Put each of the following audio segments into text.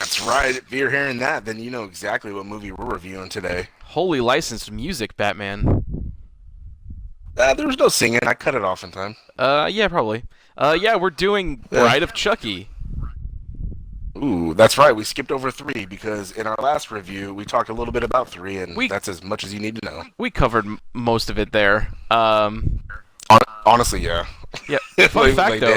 That's right. If you're hearing that, then you know exactly what movie we're reviewing today. Holy licensed music, Batman. There was no singing. I cut it off in time. Yeah, probably. Yeah, we're doing Yeah. Bride of Chucky. Ooh, that's right. We skipped over three because in our last review we talked a little bit about three, and We that's as much as you need to know. we covered most of it there. Honestly, yeah. Yeah. Fun like, fact like though,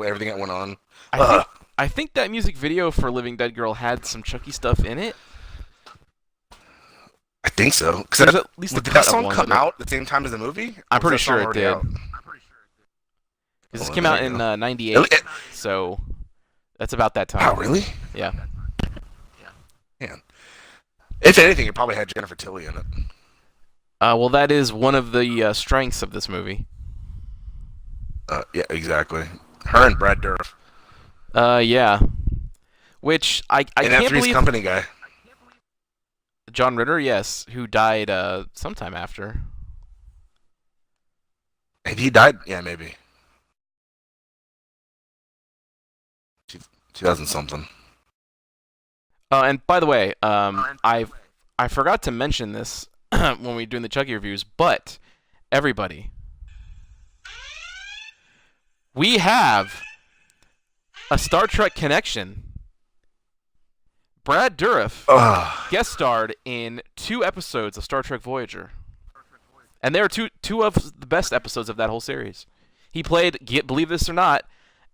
everything that went on. I think Uh, I think that music video for Living Dead Girl had some Chucky stuff in it. I think so. There's at least a Did that cut of song one come of it. out at the same time as the movie? Or I'm was pretty that sure song it already did. out? Because this Oh, came there out you in go. '98, so that's about that Oh, time. really? Yeah. Man. If anything, it probably had Jennifer Tilly in it. Well, that is one of the strengths of this movie. Yeah, exactly. Her and Brad Dourif. Yeah. Which I And can't F3's believe company guy. John Ritter, yes, who died sometime after. Have he died? Yeah, maybe. 2000 something. And by the way, I forgot to mention this when we were doing the Chucky reviews, but everybody, we have a Star Trek connection. Brad Dourif Ugh. guest starred in 2 episodes of Star Trek Voyager, and they are two of the best episodes of that whole series. He played, believe this or not,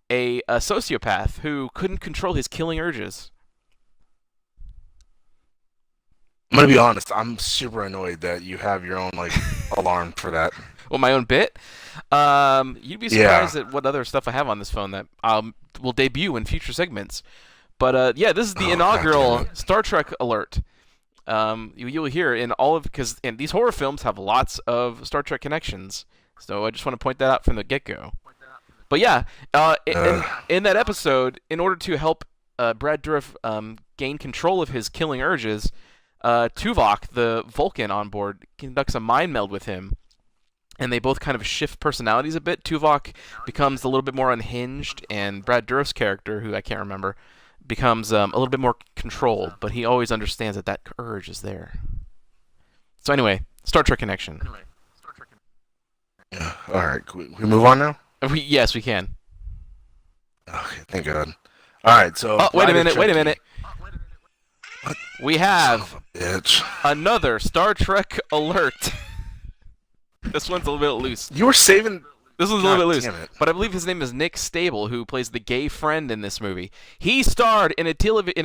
a sociopath who couldn't control his killing urges. I'm gonna be honest. I'm super annoyed that you have your own like alarm for that. Well, my own bit. You'd be Yeah. surprised at what other stuff I have on this phone that will debut in future segments. But yeah, this is the Oh, God inaugural damn it. Star Trek alert. You'll hear in all of because these horror films have lots of Star Trek connections. So I just want to point that out from the get-go. But yeah, in that episode, in order to help Brad Dourif gain control of his killing urges, Tuvok, the Vulcan on board, conducts a mind meld with him, and they both kind of shift personalities a bit. Tuvok becomes a little bit more unhinged, and Brad Dourif's character, who I can't remember, becomes a little bit more controlled, but he always understands that that urge is there. So anyway, Star Trek connection. Yeah. All right. Can we move on now? Yes, we can. Okay. Thank God. All right. So. Oh, wait a Bride of minute, wait a Chucky. minute. What? We Son have of a bitch. another Star Trek alert. This one's a little bit loose. You were saving. This one's a little God bit loose. damn it. But I believe his name is Nick Stable, who plays the gay friend in this movie. He starred in a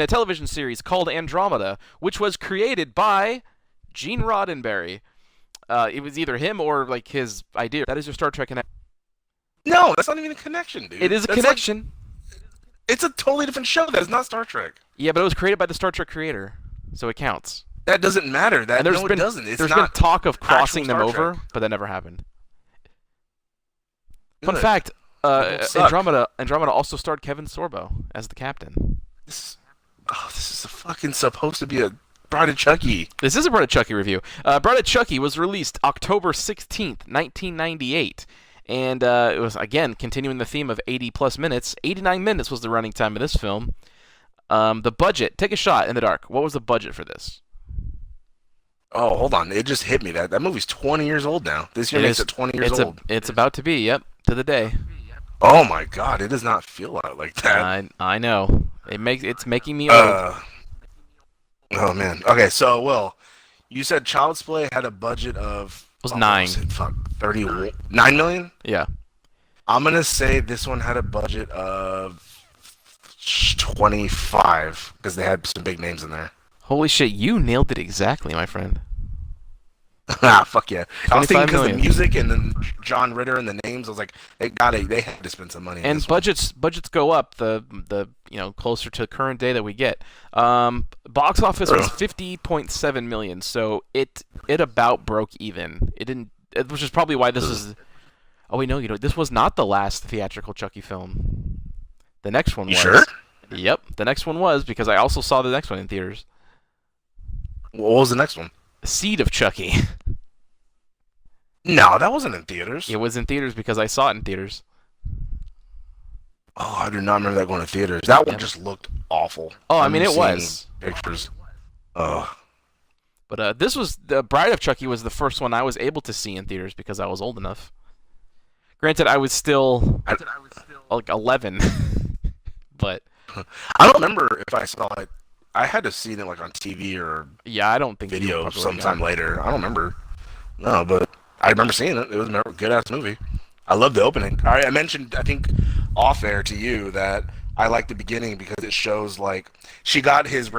television series called Andromeda, which was created by Gene Roddenberry. It was either him or like his idea. That is your Star Trek connection. No, that's not even a connection, dude. It is a That's connection. Like, it's a totally different show. That is not Star Trek. Yeah, but it was created by the Star Trek creator, so it counts. That doesn't matter. That And there's no, been it doesn't. It's there's not been talk of crossing actual them Star over, Trek. but that never happened. Good. Fun fact: both suck. Andromeda also starred Kevin Sorbo as the captain. This is fucking supposed to be a Bride of Chucky. This is a Bride of Chucky review. Bride of Chucky was released October 16th, 1998. And it was, again, continuing the theme of 80 plus minutes. 89 minutes was the running time of this film. The budget, take a shot in the dark. What was the budget for this? Oh, hold on. It just hit me. That movie's 20 years old now. This year makes it 20 years old. It's about to be, yep, to the day. Oh my God, it does not feel out like that. I know. It's making me old. Oh man. Okay, so Will, you said Child's Play had a budget of Was what 9. was it? Fuck, 9 million. Yeah. I'm gonna say this one had a budget of 25 because they had some big names in there. Holy shit, you nailed it exactly, my friend. Ah, fuck yeah. I was thinking 25 because the million. music and then John Ritter and the names, I was like, they had to spend some money. On And this one. budgets go up the closer to current day that we get. Box office was 50.7 million, so it about broke even. It didn't, which is probably why this is. Oh wait, no, this was not the last theatrical Chucky film. The next one You was. sure? Yep, the next one was because I also saw the next one in theaters. What was the next one? Seed of Chucky. No, that wasn't in theaters. It was in theaters because I saw it in theaters. Oh, I do not remember that going to theaters. That one Yep. just looked awful. Oh, I I mean remember it seeing was. pictures. Ugh. But this was the Bride of Chucky was the first one I was able to see in theaters because I was old enough. Granted, I was still I, like 11, but I don't remember if I saw it. I had to see it like on TV or yeah, I don't think you video probably would have got sometime it. later. I don't remember. No, but I remember seeing it. It was a good ass movie. I love the opening. I mentioned, I think, off air to you that I like the beginning because it shows like she got his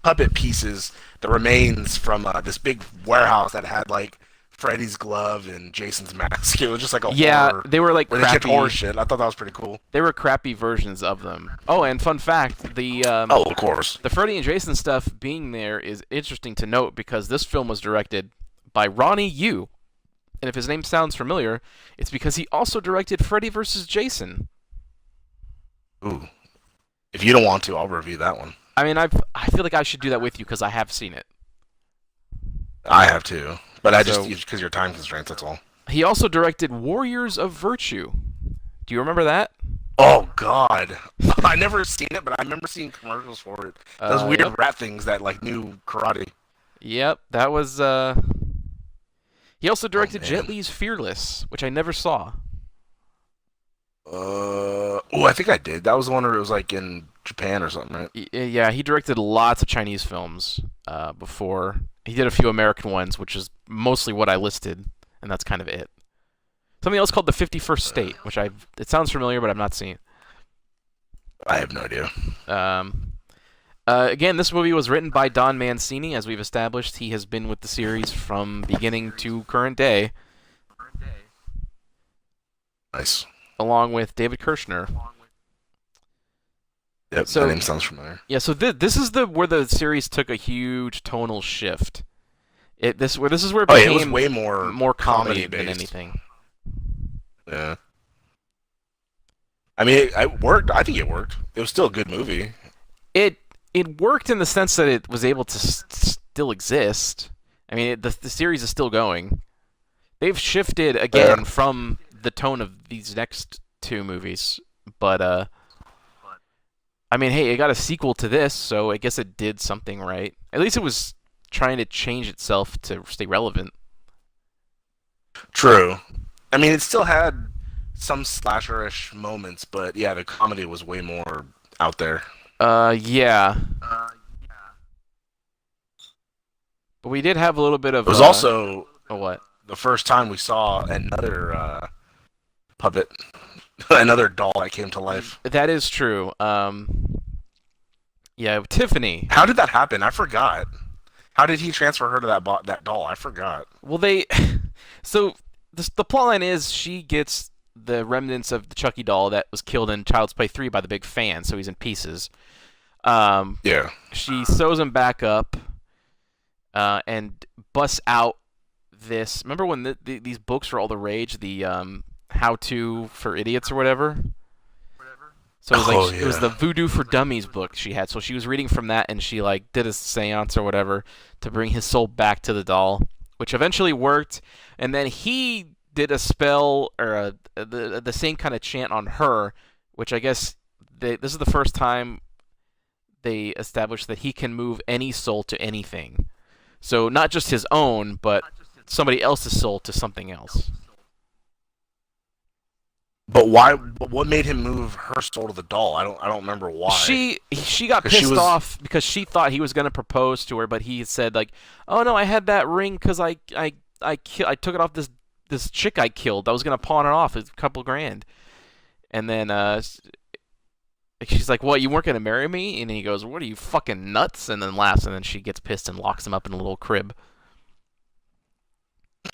puppet pieces, the remains from this big warehouse that had like Freddy's glove and Jason's mask. It was just like a Yeah, horror they were like where they kept horror crappy. shit. I thought that was pretty cool. They were crappy versions of them. Oh, and fun fact: Oh, of course. the Freddy and Jason stuff being there is interesting to note because this film was directed by Ronnie Yu, and if his name sounds familiar, it's because he also directed Freddy vs. Jason. Ooh. If you don't want to, I'll review that one. I mean, I feel like I should do that with you because I have seen it. I have to, but I just So because your time constraints. That's all. he also directed Warriors of Virtue. Do you remember that? Oh God, I never seen it, but I remember seeing commercials for it. Those weird Yep. rat things that like knew karate. Yep, that was. He also Oh directed Jet man. Li's Fearless, which I never saw. Oh, I think I did. That was the one where it was like in Japan or something, right? Yeah, he directed lots of Chinese films before. He did a few American ones, which is mostly what I listed, and that's kind of it. Something else called The 51st State, which it sounds familiar, but I've not seen. I have no idea. Um, again, this movie was written by Don Mancini, as we've established. He has been with the series from beginning to current day, Nice. along with David Kirshner. Yep, So that name sounds familiar. yeah, so this is the where the series took a huge tonal shift. This is where it Oh yeah, it was became way more more comedy than based. anything. Yeah. I mean, it worked. I think it worked. It was still a good movie. It it worked in the sense that it was able to still exist. I mean, the series is still going. They've shifted again from the tone of these next two movies, but I mean, hey, it got a sequel to this, so I guess it did something right. At least it was trying to change itself to stay relevant. True. I mean, it still had some slasherish moments, but yeah, the comedy was way more out there. Yeah, but we did have a little bit It of was also oh what? the first time we saw another puppet, another doll that came to life. That is true. Yeah, Tiffany. How did that happen? I forgot. How did he transfer her to that doll? I forgot. Well, they so the plot line is she gets the remnants of the Chucky doll that was killed in Child's Play 3 by the big fan, so he's in pieces. Yeah. She sews him back up and busts out this. Remember when these books were all the rage? The How to for Idiots or whatever? So it was like Oh it was yeah. the Voodoo for Dummies book she had. So she was reading from that, and she like did a séance or whatever to bring his soul back to the doll, which eventually worked. And then he did a spell or the same kind of chant on her, which I guess this is the first time they established that he can move any soul to anything. So not just his own, but somebody else's soul to something else. But why? But what made him move her soul to the doll? I don't remember why. She got 'Cause she pissed was- off because she thought he was gonna propose to her, but he said like, "Oh no, I had that ring because I took it off this chick I killed. I was gonna pawn it off. It's a couple grand." And then she's like, "What? You weren't gonna marry me?" And he goes, "What are you fucking nuts?" And then laughs, and then she gets pissed and locks him up in a little crib.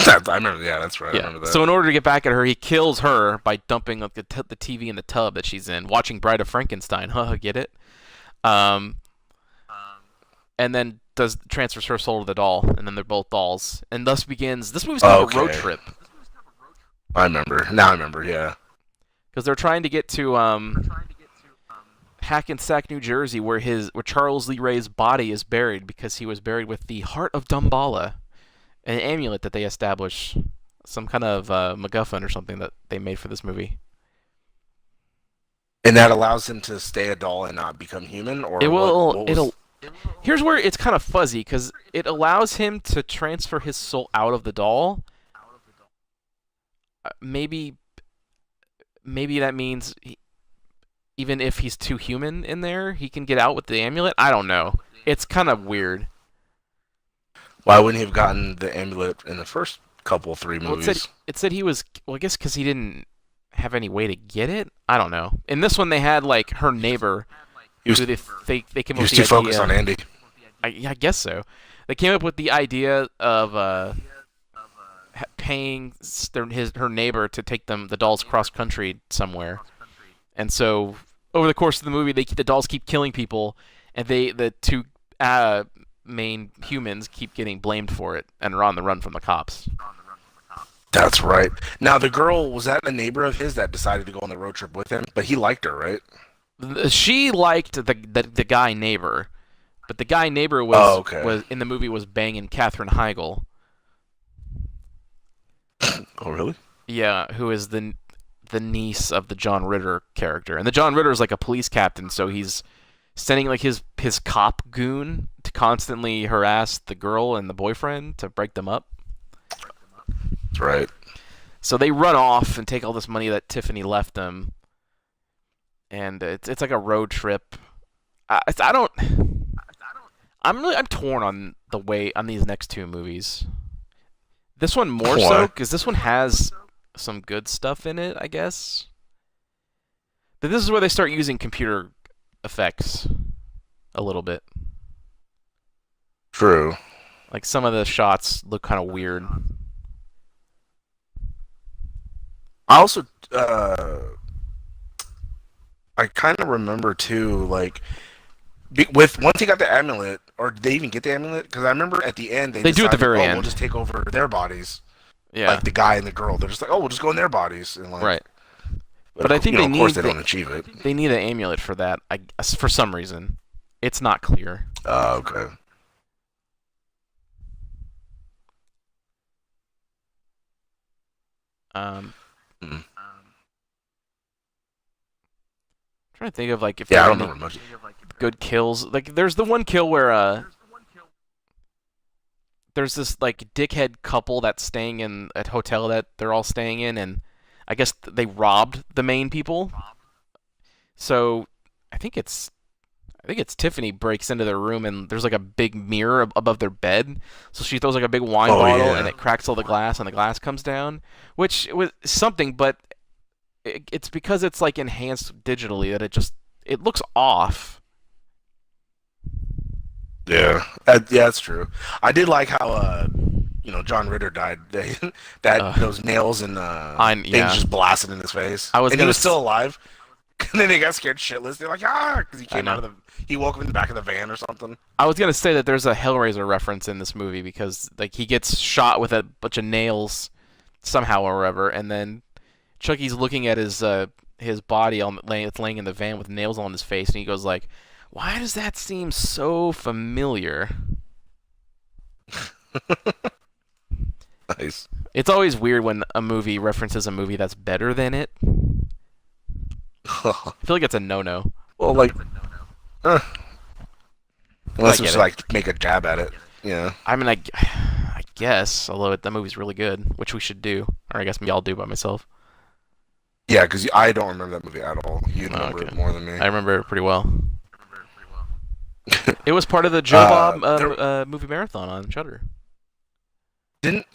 I remember. Yeah, that's right. I Yeah. remember that. So in order to get back at her, he kills her by dumping like the TV in the tub that she's in, watching Bride of Frankenstein. Huh? Get it? Um, and then transfers her soul to the doll, and then they're both dolls, and thus begins this movie's kind of a road Okay. trip I remember. Now I remember. Yeah. because they're trying to get to Hackensack, New Jersey, where Charles Lee Ray's body is buried because he was buried with the heart of Dumbala, an amulet that they established, some kind of MacGuffin or something that they made for this movie. And that allows him to stay a doll and not become human, It or what? will. What was? It'll. Here's where it's kind of fuzzy because it allows him to transfer his soul out of the doll. Maybe, maybe that means even if he's too human in there, he can get out with the amulet. I don't know. It's kind of weird. Why wouldn't he have gotten the amulet in the first couple three Well, it said movies? he was. Well, I guess because he didn't have any way to get it. I don't know. In this one, they had like her neighbor, He who was they came he up with was the too focused on idea. Andy. Yeah, I guess so. They came up with the idea of paying her neighbor to take the dolls cross country somewhere, and so over the course of the movie, the dolls keep killing people, and the two uh, main humans keep getting blamed for it and are on the run from the cops. That's right. Now the girl was that a neighbor of his that decided to go on the road trip with him, but he liked her, right? She liked the guy neighbor, but the guy neighbor Oh, okay. was in the movie was banging Katherine Heigl. Oh, really? Yeah, who is the niece of the John Ritter character. And the John Ritter is like a police captain, so he's sending like his cop goon to constantly harass the girl and the boyfriend to break them up. That's right. So they run off and take all this money that Tiffany left them, and it's like a road trip. I don't. I'm torn on the way on these next two movies. This one more so Why? because this one has some good stuff in it, I guess. But this is where they start using computer effects a little bit. True. Like some of the shots look kind of weird. I also, I kind of remember too, like with once he got the amulet, or did they even get the amulet? Because I remember at the end they They do at the decided, very oh, we'll end. just take over their bodies, Yeah, like the guy and the girl. They're just like, oh, we'll just go in their bodies, and like, right. But I think of course they don't achieve it. they need an amulet for that. I guess, for some reason, it's not clear. Okay. Um, Hmm. trying to think of like if Yeah, I there's don't any remember much. good kills. Like there's the one kill where there's this like dickhead couple that's staying in a hotel that they're all staying in, and I guess they robbed the main people. So I think it's I think it's Tiffany breaks into their room and there's like a big mirror above their bed. So she throws like a big wine Oh bottle and yeah, it cracks all the glass and the glass comes down, which was something, but it's because it's like enhanced digitally that it looks off. yeah, yeah. That's true. I did like how John Ritter died. That Uh, those nails and things yeah. just blasted in his face, I was and he gonna. was still alive. And then they got scared shitless. They're like, because he I came out know. of he woke up in the back of the van or something. I was gonna say that there's a Hellraiser reference in this movie because like he gets shot with a bunch of nails somehow or whatever, and then Chucky's looking at his body on it's laying in the van with nails on his face, and he goes like, "Why does that seem so familiar?" Nice. It's always weird when a movie references a movie that's better than it. I feel like it's a no-no, Well, like, uh, but I unless get it's it. like make a jab at it, yeah. I mean, I guess, although that movie's really good, which we should do, or I guess maybe I'll do by myself. Yeah, because I don't remember that movie at all. You Oh, remember okay. it more than me. I remember it pretty well. It was part of the Joe Bob There movie marathon on Shudder. didn't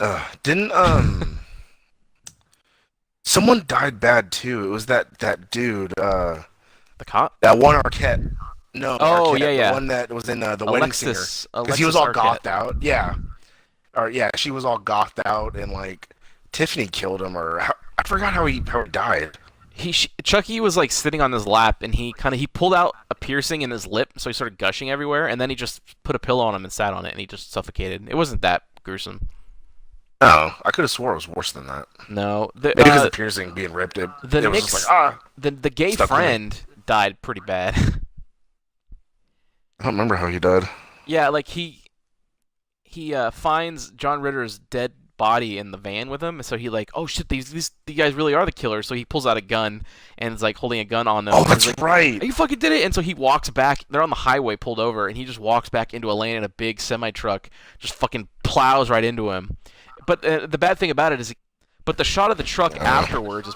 someone died bad too. It was that dude, The cop? that one Arquette. No, Oh yeah, Arquette, the yeah. one that was in the Wedding Singer, because he was Alexis all Arquette. gothed out. Yeah, or yeah, she was all gothed out, and like Tiffany killed him, or I forgot how he died. Chucky was like sitting on his lap, and he pulled out a piercing in his lip, so he started gushing everywhere, and then he just put a pillow on him and sat on it, and he just suffocated. It wasn't that gruesome. Oh, I could have swore it was worse than that. No, Maybe because the piercing being ripped, the it was just like Nick's the gay stuck with me. friend died pretty bad. I don't remember how he died. Yeah, like he finds John Ritter's dead body in the van with him. So he like, oh shit, these guys really are the killers. So he pulls out a gun and is like holding a gun on them. Oh, And he's that's like, right. you fucking did it. And so he walks back. They're on the highway, pulled over, and he just walks back into a lane, and a big semi truck just fucking plows right into him. But the bad thing about it is, but the shot of the truck afterwards is.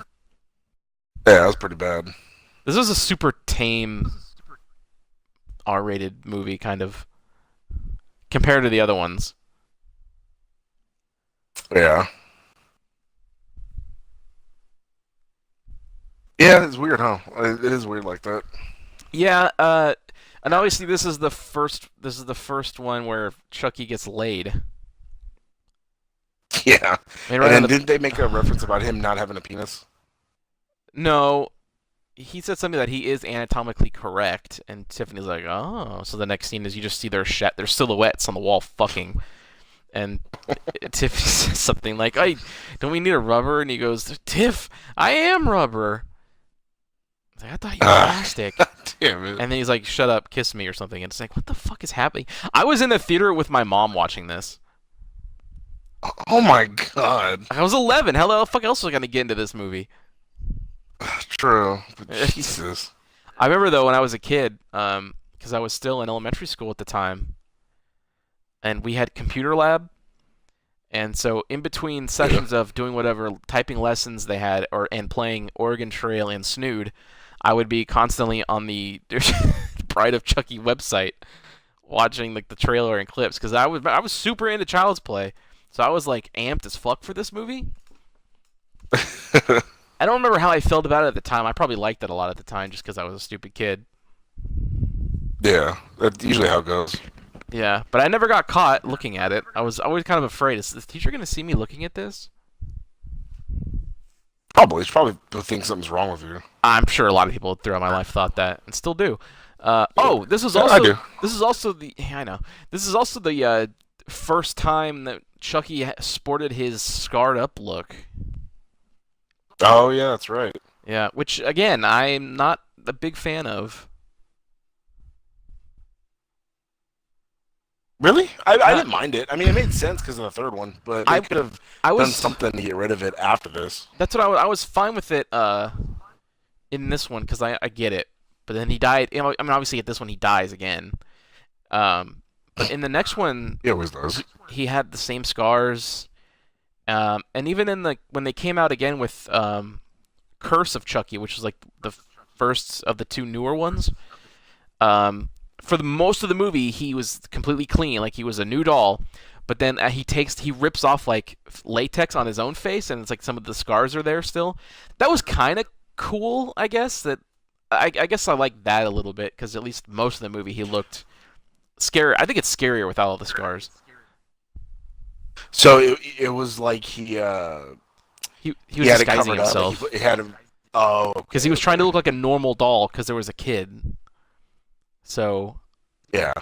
Yeah, that was pretty bad. This is a super tame R-rated movie, kind of, compared to the other ones. Yeah. Yeah, it's weird, huh? It is weird like that. Yeah, and obviously this is the first. This is the first one where Chucky gets laid. Yeah. I mean, And right on then the. didn't they make a reference about him not having a penis? No, he said something that he is anatomically correct, and Tiffany's like, oh. So the next scene is you just see their silhouettes on the wall fucking, and Tiffany says something like, "Hey, don't we need a rubber?" And he goes, "Tiff, I am rubber." I was like, I thought you were plastic. Damn it. And then he's like, "Shut up, kiss me," or something. And it's like, what the fuck is happening? I was in the theater with my mom watching this. Oh my god. I was 11. How the fuck else was I gonna get into this movie? True. But Jesus. I remember though when I was a kid, because I was still in elementary school at the time, and we had computer lab, and so in between sessions of doing whatever typing lessons they had, and playing Oregon Trail and Snood, I would be constantly on the Bride of Chucky website, watching like the trailer and clips, because I was super into Child's Play, so I was like amped as fuck for this movie. I don't remember how I felt about it at the time. I probably liked it a lot at the time just because I was a stupid kid. Yeah, that's usually how it goes. Yeah, but I never got caught looking at it. I was always kind of afraid. Is the teacher going to see me looking at this? Probably. She probably think something's wrong with you. I'm sure a lot of people throughout my life thought that and still do. Oh, this is Yeah, also I do. this is also the yeah, I know. This is also the first time that Chucky sported his scarred up look. Oh, yeah, that's right. Yeah, which again, I'm not a big fan of. Really? I Uh, didn't mind it. I mean, it made sense because of the third one, but they I could have I done was something to get rid of it after this. that's what I was fine with it in this one because I get it. But then he died. You know, I mean, obviously at this one he dies again. But in the next one, He always does. he had the same scars. And even in the when they came out again with Curse of Chucky, which was like the first of the two newer ones. For the most of the movie, he was completely clean, like he was a new doll. But then he rips off like latex on his own face, and it's like some of the scars are there still. That was kind of cool, I guess. I guess I like that a little bit because at least most of the movie he looked scary. I think it's scarier without all the scars. So it was like He he was had it disguising covered up. himself He had him. Oh, because he was trying to look like a normal doll because there was a kid. So yeah.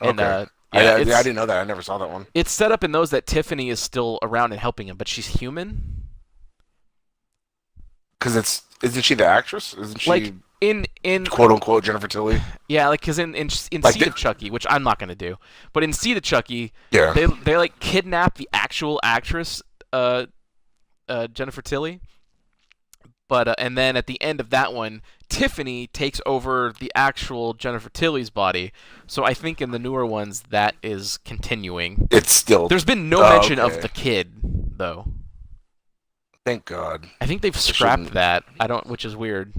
and Okay. yeah, I it's didn't know that. I never saw that one. it's set up in those that Tiffany is still around and helping him, but she's human. Because isn't she the actress? Isn't she Like in quote unquote Jennifer Tilly? yeah, like because in Like Seed of Chucky, which I'm not gonna do, but in Seed of Chucky, Yeah. they like kidnap the actual actress, Jennifer Tilly. But and then at the end of that one, Tiffany takes over the actual Jennifer Tilly's body. So I think in the newer ones that is continuing. It's still. There's been no Oh, mention of okay. the kid though. Thank God. I think they've shouldn't. scrapped that. I don't, which is weird.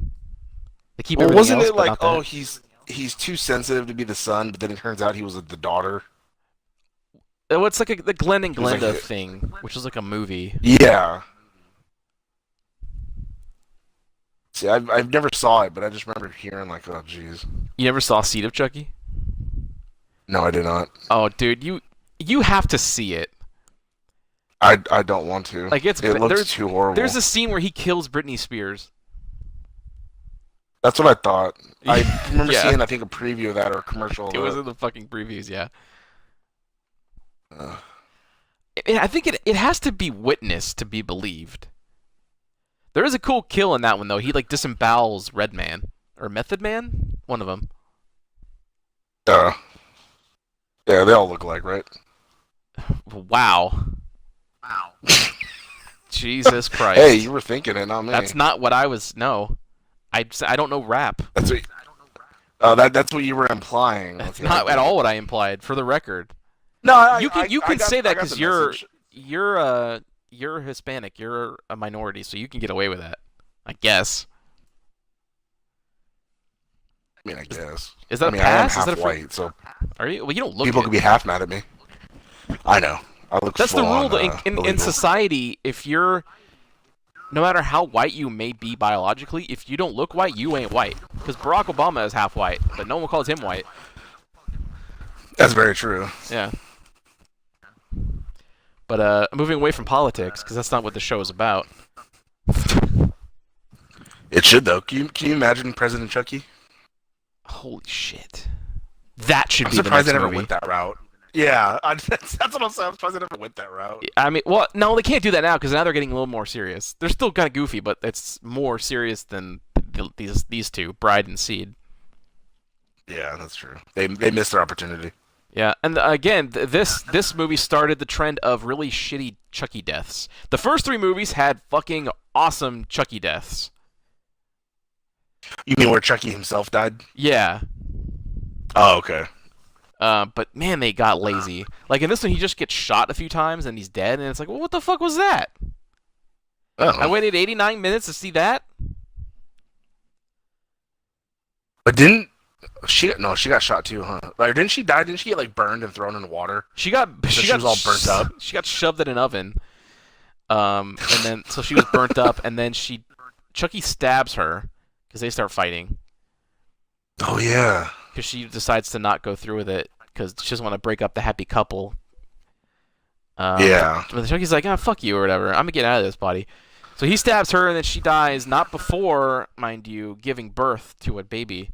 They keep Well, everything wasn't else, it but like, not oh, that. he's too sensitive to be the son, but then it turns out he was the daughter. It's like the Glenn and It was like Glenda a- thing, which is like a movie. Yeah. See, I've never saw it, but I just remember hearing like, oh, jeez. You never saw Seed of Chucky? No, I did not. Oh, dude, you have to see it. I don't want to. Like It looks too horrible. There's a scene where he kills Britney Spears. That's what I thought. I remember Yeah. seeing, I think, a preview of that or a commercial. Of It was that. in the fucking previews, yeah. Uh, I think it has to be witnessed to be believed. There is a cool kill in that one though. He like disembowels Redman or Method Man, one of them. yeah, they all look like, right? Wow. Jesus Hey, Christ. you were thinking it, not me. That's not what I was. No, I don't know rap. That's what. That's what you were implying. That's Okay, I not at get all it. what I implied. For the record, No, you can say I that got the because message. you're Hispanic. You're a minority, so you can get away with that. I guess. I mean, I guess. Is that I a mean, I am pass? Is that half a free? white, so Are you? Well, you don't look people it. could be half mad at me. I know. I look That's the full rule on in illegal. society. If you're no matter how white you may be biologically, if you don't look white, you ain't white. Because Barack Obama is half white, but no one calls him white. That's very true. Yeah. But moving away from politics, because that's not what the show is about. It should though. Can you imagine President Chucky? Holy shit. That should I'm be the surprised next they never movie. went that route. Yeah, that's what I'm saying. I'm surprised they never went that route. I mean, well, no, they can't do that now because now they're getting a little more serious. They're still kind of goofy, but it's more serious than these two, Bride and Seed. Yeah, that's true. They missed their opportunity. Yeah, and again, this movie started the trend of really shitty Chucky deaths. The first three movies had fucking awesome Chucky deaths. You mean where Chucky himself died? Yeah, Oh, okay. but man, they got lazy. Like in this one, he just gets shot a few times and he's dead, and it's like, well, what the fuck was that? I Oh, waited 89 minutes to see that. but didn't she? No, she got shot too, huh? Like, didn't she die? Didn't she get like burned and thrown in the water? So she was all burnt up. she got shoved in an oven. And then so she was burnt up, and then Chucky stabs her because they start fighting Oh yeah. because she decides to not go through with it because she doesn't want to break up the happy couple. Yeah. But Chucky's like, ah, fuck you or whatever. I'm gonna get out of this body. So he stabs her, and then she dies. Not before, mind you, giving birth to a baby.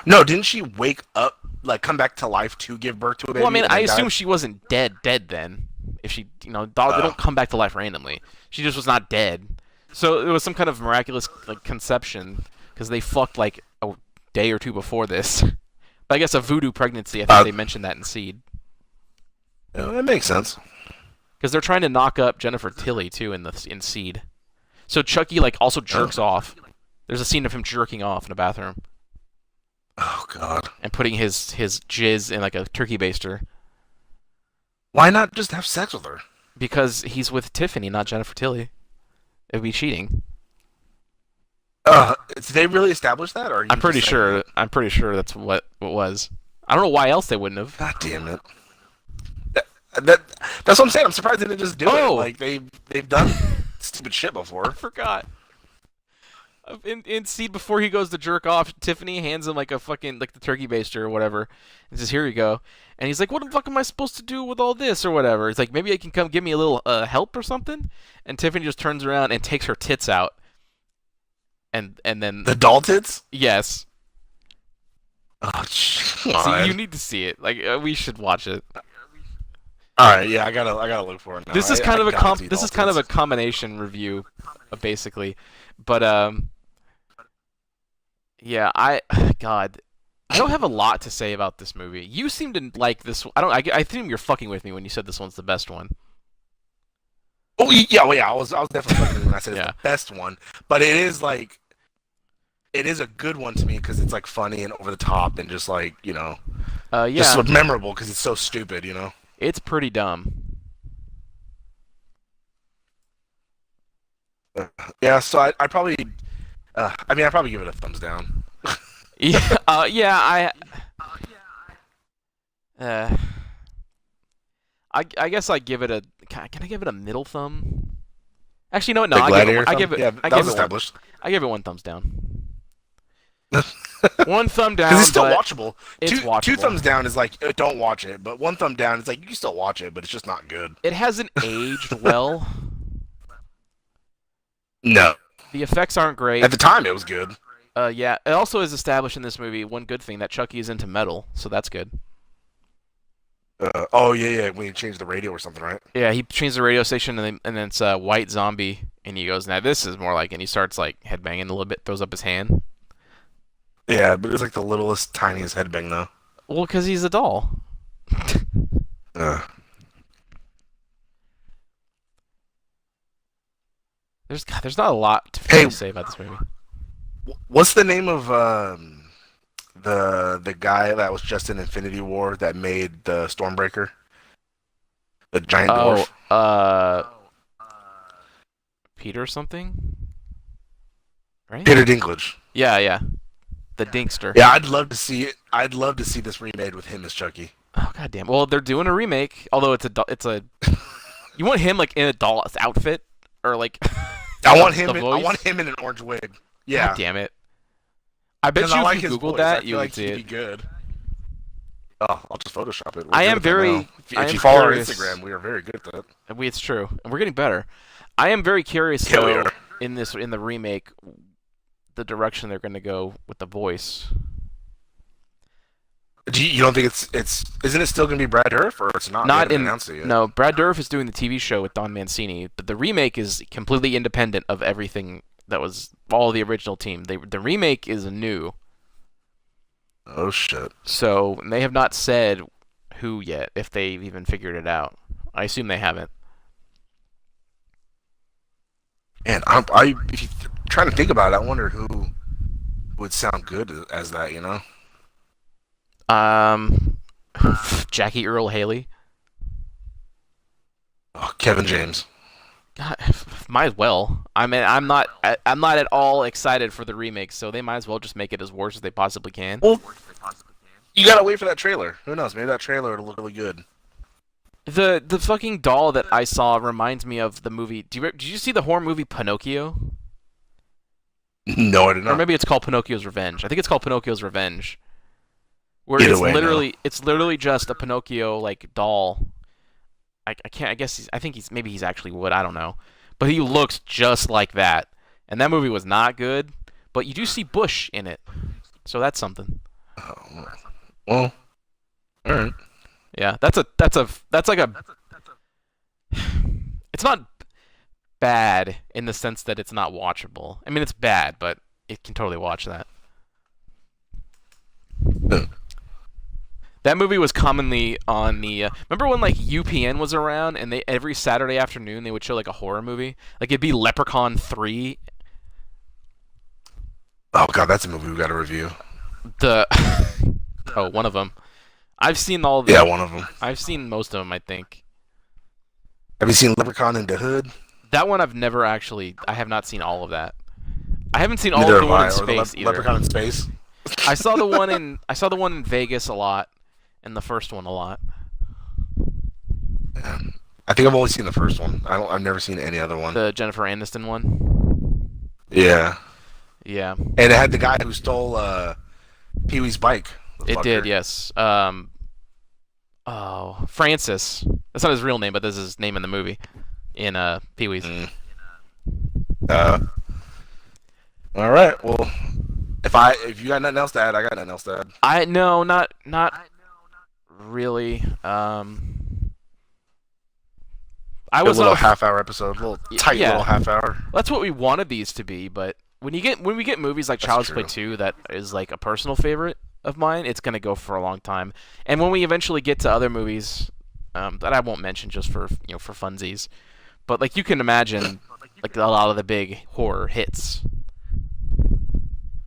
No, didn't she wake up, like come back to life to give birth to a baby? Well, I mean, and I then assume die? she wasn't dead then. If she, they don't come back to life randomly. She just was not dead. So it was some kind of miraculous like conception because they fucked like a day or two before this. But I guess a voodoo pregnancy. I think they mentioned that in Seed Yeah, that makes sense. because they're trying to knock up Jennifer Tilly too in Seed. So Chucky like also jerks off. There's a scene of him jerking off in a bathroom Oh God. and putting his jizz in like a turkey baster Why not just have sex with her? because he's with Tiffany, not Jennifer Tilly. It would be cheating. Did they really establish that, or are you I'm pretty just saying sure. that? I'm pretty sure that's what it was. I don't know why else they wouldn't have. God damn it. That, that that's what I'm saying. I'm surprised they didn't just do it. Oh! Like they've done stupid shit I before. forgot. In Seed, before he goes to jerk off, Tiffany hands him like a fucking like the turkey baster or whatever, and says, "Here you go." And he's like, "What the fuck am I supposed to do with all this or whatever?" He's like, "Maybe I can come give me a little help or something." And Tiffany just turns around and takes her tits out, and then The doll tits? yes, Oh, see, God. you need to see it. Like we should watch it. All right, yeah, I gotta look for it now. This is kind of a gotta see this doll is kind of a tits. combination review, basically, but yeah, God, I don't have a lot to say about this movie. You seem to like this. I don't. I think you're fucking with me when you said this one's the best one. Oh yeah, well, yeah. I was definitely fucking when I said it's Yeah. the best one, but it is like it is a good one to me because it's like funny and over the top and just like just Yeah, so memorable because it's so stupid, you know. it's pretty dumb. Yeah, so I probably, I mean, I probably give it a thumbs down. Yeah, yeah. Uh, I guess I give it a. Can I give it a middle thumb? Actually, no, Like I give Gladiator it. or I give something? it. Yeah, I that give was it one. established. I give it one thumbs down. One thumb down, Because it's still but watchable. it's Two watchable. thumbs down is like don't watch it, but one thumb down is like you can still watch it, but it's just not good. It hasn't aged well. No, The effects aren't great. at the time it was good. Yeah. It also is established in this movie one good thing that Chucky is into metal, so that's good. Oh yeah, when you change the radio or something, right? Yeah, he changed the radio station and then it's a white zombie, and he goes, "Now this is more like," and he starts like headbanging a little bit, throws up his hand. Yeah, but it's like the littlest, tiniest headbang though. Well, because he's a doll. Uh, there's not a lot to Hey, really say about this movie. what's the name of the guy that was just in Infinity War that made the Stormbreaker, the giant Oh, dwarf? Peter something, right? Peter Dinklage. Yeah, yeah, the Dinkster. Yeah, I'd love to see it. I'd love to see this remade with him as Chucky. Oh god damn. Well, they're doing a remake, although it's a you want him like in a doll's outfit or like I the want him. the I want voice. him in an orange wig. God Yeah, damn it. I bet because I you if like you his googled voice. I that, you feel would like see he'd it. be good. Oh, I'll just Photoshop it. We're I good am at that now. very I If am you follow our curious. Instagram, we are very good at that. It's true, and we're getting better. I am very curious Yeah, we are. though in the remake the direction they're going to go with the voice. You don't think it's isn't it still gonna be Brad Dourif or it's not? They Not haven't in announced it yet. no, Brad Dourif is doing the TV show with Don Mancini, but the remake is completely independent of everything that was all the original team. The remake is new, Oh shit. so they have not said who yet, if they've even figured it out. I assume they haven't. And if you're trying to think about it, I wonder who would sound good as that. You know? Um, Jackie Earl Haley. Oh, Kevin James. God, might as well. I mean, I'm not at all excited for the remake, so they might as well just make it as worse as they possibly can. Well, you gotta wait for that trailer. Who knows? Maybe that trailer will look really good. The fucking doll that I saw reminds me of the movie. Did you see the horror movie Pinocchio? No, I did Or not. maybe it's called Pinocchio's Revenge. I think it's called Pinocchio's Revenge. Where Either way, no. it's literally just a Pinocchio like doll. I can't I guess I think maybe he's actually wood, I don't know. But he looks just like that. And that movie was not good, but you do see Bush in it. So that's something. Oh, well, all right. Yeah, that's like a it's not bad in the sense that it's not watchable. I mean, it's bad, but it can totally watch that. Yeah. That movie was commonly on the. Remember when like UPN was around and they every Saturday afternoon they would show like a horror movie? Like it'd be Leprechaun 3. Oh god, that's a movie we got to review. The oh, one of them. I've seen all Yeah, the. one of them. I've seen most of them, I think. Have you seen Leprechaun in the Hood? That one I've never actually. I have not seen all of that. I haven't seen all Neither of the have one I. in Or the space either. Leprechaun in Space. I saw the one in Vegas a lot, and the first one a lot. Yeah. I think I've only seen the first one. I've never seen any other one. The Jennifer Aniston one. Yeah, Yeah, and it had the guy who stole Pee Wee's bike. The it did. fucker. Yes. Oh, Francis. That's not his real name, but that's his name in the movie. In Pee Wee's. Mm. Uh, all right. Well, if you got nothing else to add, I got nothing else to add. I no, not really. I A was little not. half-hour episode, a little tight Yeah. little half hour. That's what we wanted these to be, but when we get movies like That's Child's Play true. 2 that is like a personal favorite of mine, it's gonna go for a long time. And when we eventually get to other movies that I won't mention just for for funsies, but like you can imagine like a lot of the big horror hits.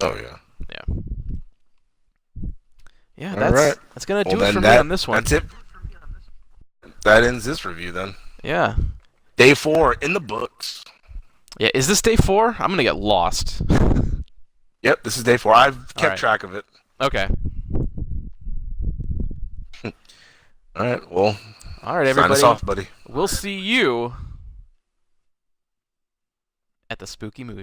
Oh yeah. Yeah. Yeah, All that's right. that's gonna Well, do it then for me on this one. that's it. That ends this review then. Yeah. Day 4 in the books. Yeah, is this day 4? I'm gonna get lost. Yep, this is day 4. I've kept right. track of it. Okay. All right. Well, All right, sign everybody. us off, buddy. We'll see you at the spooky movie.